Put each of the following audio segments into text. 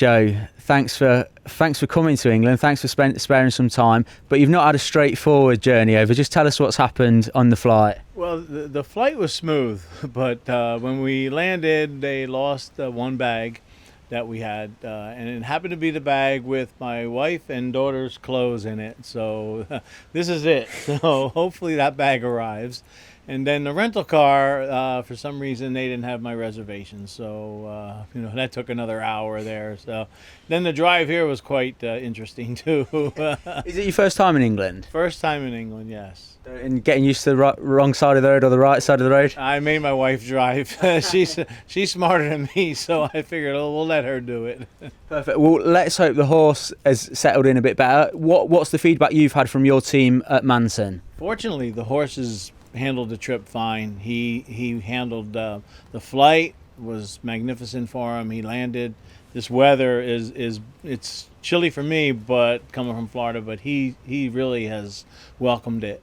Joe, thanks for coming to England. Thanks for sparing some time. But you've not had a straightforward journey over. Just tell us what's happened on the flight. Well, the flight was smooth, but when we landed, they lost one bag that we had, and it happened to be the bag with my wife and daughter's clothes in it. So this is it. So hopefully that bag arrives. And then the rental car, for some reason, they didn't have my reservation. So, that took another hour there. So then the drive here was quite interesting, too. Is it your first time in England? First time in England, yes. And getting used to the wrong side of the road or the right side of the road? I made my wife drive. She's smarter than me, so I figured we'll let her do it. Perfect. Well, let's hope the horse has settled in a bit better. What's the feedback you've had from your team at Manson? Fortunately, the horses handled the trip fine. He handled the flight was magnificent for him. He landed. This weather it's chilly for me, but coming from Florida, but he really has welcomed it.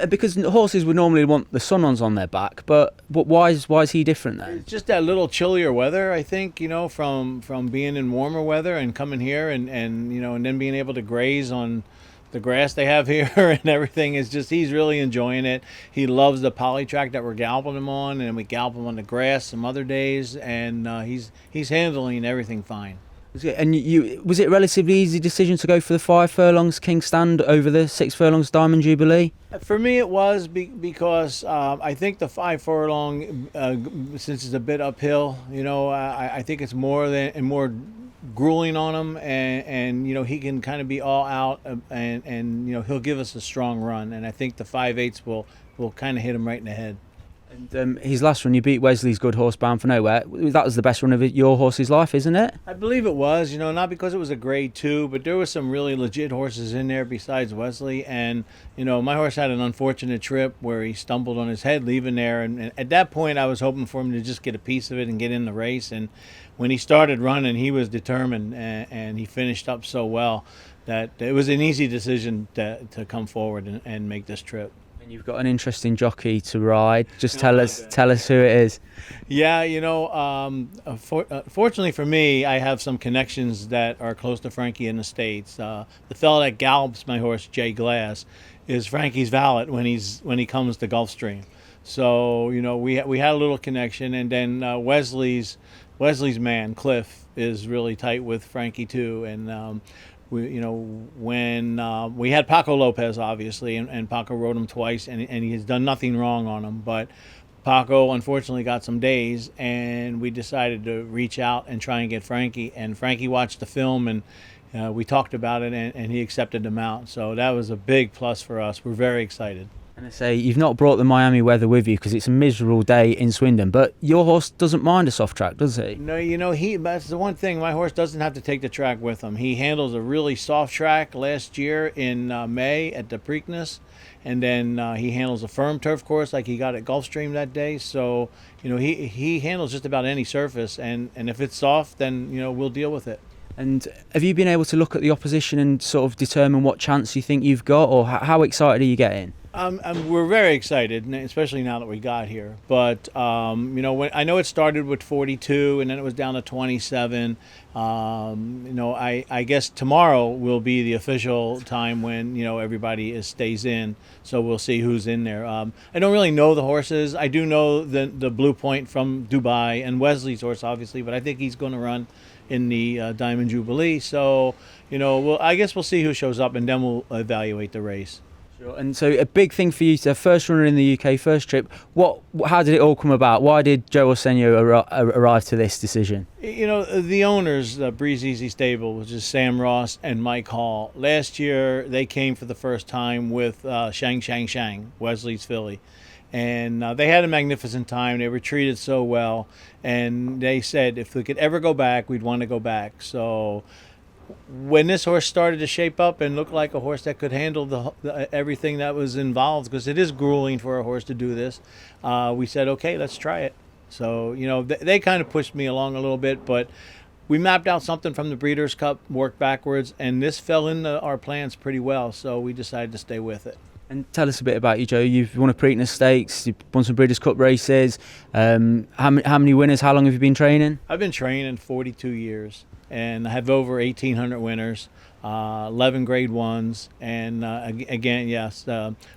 Because horses would normally want the sun on their back, but why is he different then? It's just that little chillier weather, I think, from being in warmer weather and coming here and then being able to graze on the grass they have here and everything is just, he's really enjoying it. He loves the poly track that we're galloping him on, and we gallop him on the grass some other days, and he's handling everything fine. And was it a relatively easy decision to go for the 5 furlongs King Stand over the 6 furlongs Diamond Jubilee? For me, it was because I think the 5 furlong, since it's a bit uphill, I think it's more grueling on him, and he can kind of be all out, and he'll give us a strong run, and I think the 5/8 will kind of hit him right in the head. And his last run, you beat Wesley's good horse Bound for Nowhere. That was the best run of your horse's life, isn't it? I believe it was, not because it was a grade 2, but there was some really legit horses in there besides Wesley. And, my horse had an unfortunate trip where he stumbled on his head leaving there. And at that point, I was hoping for him to just get a piece of it and get in the race. And when he started running, he was determined, and he finished up so well that it was an easy decision to come forward and make this trip. And you've got an interesting jockey to ride. Just tell us who it is. Yeah, fortunately for me, I have some connections that are close to Frankie in the States. The fellow that gallops my horse, Jay Glass, is Frankie's valet when he comes to Gulfstream. So we had a little connection, and then Wesley's man Cliff is really tight with Frankie too, and. When we had Paco Lopez, obviously, and Paco rode him twice, and he has done nothing wrong on him. But Paco, unfortunately, got some days, and we decided to reach out and try and get Frankie. And Frankie watched the film, and we talked about it, and he accepted the mount. So that was a big plus for us. We're very excited. And I say, you've not brought the Miami weather with you because it's a miserable day in Swindon, but your horse doesn't mind a soft track, does he? No, that's the one thing. My horse doesn't have to take the track with him. He handles a really soft track last year in May at the Preakness, and then he handles a firm turf course like he got at Gulfstream that day. So, he handles just about any surface, and if it's soft, then, we'll deal with it. And have you been able to look at the opposition and sort of determine what chance you think you've got, or how excited are you getting? We're very excited, especially now that we got here. But I know it started with 42, and then it was down to 27. I guess tomorrow will be the official time when everybody stays in. So we'll see who's in there. I don't really know the horses. I do know the Blue Point from Dubai and Wesley's horse, obviously, but I think he's going to run in the Diamond Jubilee. So I guess we'll see who shows up, and then we'll evaluate the race. And so a big thing for you, first runner in the UK, first trip. How did it all come about? Why did Joe Orseno arrive to this decision? The owners, Breeze Easy Stable, which is Sam Ross and Mike Hall. Last year, they came for the first time with Shang, Wesley's filly. And they had a magnificent time. They were treated so well. And they said if we could ever go back, we'd want to go back. So when this horse started to shape up and look like a horse that could handle everything that was involved, because it is grueling for a horse to do this, we said, okay, let's try it. So, they kind of pushed me along a little bit, but we mapped out something from the Breeders' Cup, worked backwards, and this fell into our plans pretty well, so we decided to stay with it. And tell us a bit about you, Joe. You've won a Preakness Stakes, you've won some Breeders' Cup races. How many winners? How long have you been training? I've been training 42 years, and I have over 1,800 winners, 11 Grade 1s, and again, yes,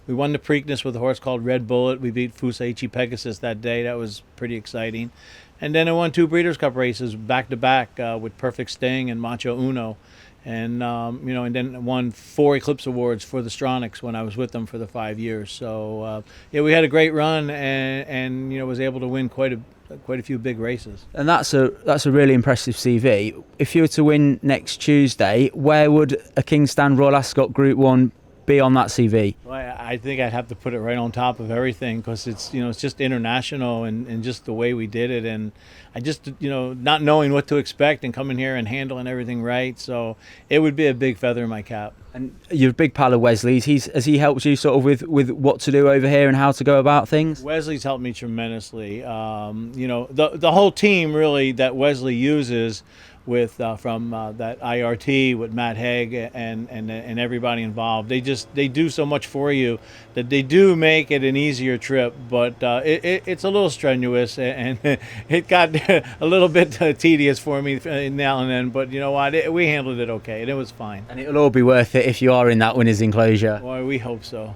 we won the Preakness with a horse called Red Bullet. We beat Fusaichi Pegasus that day. That was pretty exciting. And then I won 2 Breeders' Cup races back-to-back with Perfect Sting and Macho Uno. And and then won 4 Eclipse Awards for the Stronachs when I was with them for the 5 years. So we had a great run, and was able to win quite a few big races. And that's a really impressive CV. If you were to win next Tuesday, where would a King's Stand Royal Ascot Group 1 be on that CV? Well, I think I'd have to put it right on top of everything, because it's just international and just the way we did it, and I just not knowing what to expect and coming here and handling everything right, so it would be a big feather in my cap. And you're a big pal of Wesley's. Has he helped you sort of with what to do over here and how to go about things? Wesley's helped me tremendously. The whole team really that Wesley uses with from that IRT with Matt Haig and everybody involved. They do so much for you that they do make it an easier trip, but it's a little strenuous, and it got a little bit tedious for me now and then, but you know what, we handled it okay and it was fine. And it'll all be worth it if you are in that winner's enclosure. Well, we hope so.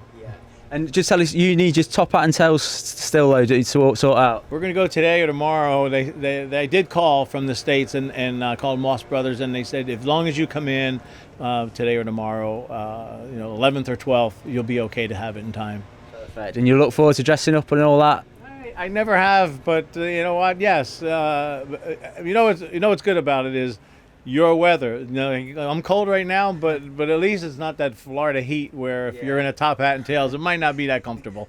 And just tell us, you need just top hat and tails still though to sort out. We're going to go today or tomorrow. They did call from the States and called Moss Brothers, and they said as long as you come in today or tomorrow, 11th or 12th, you'll be okay to have it in time. Perfect. And you look forward to dressing up and all that? I never have, but you know what? Yes. What's good about it is your weather. I'm cold right now, but at least it's not that Florida heat where if you're in a top hat and tails, it might not be that comfortable.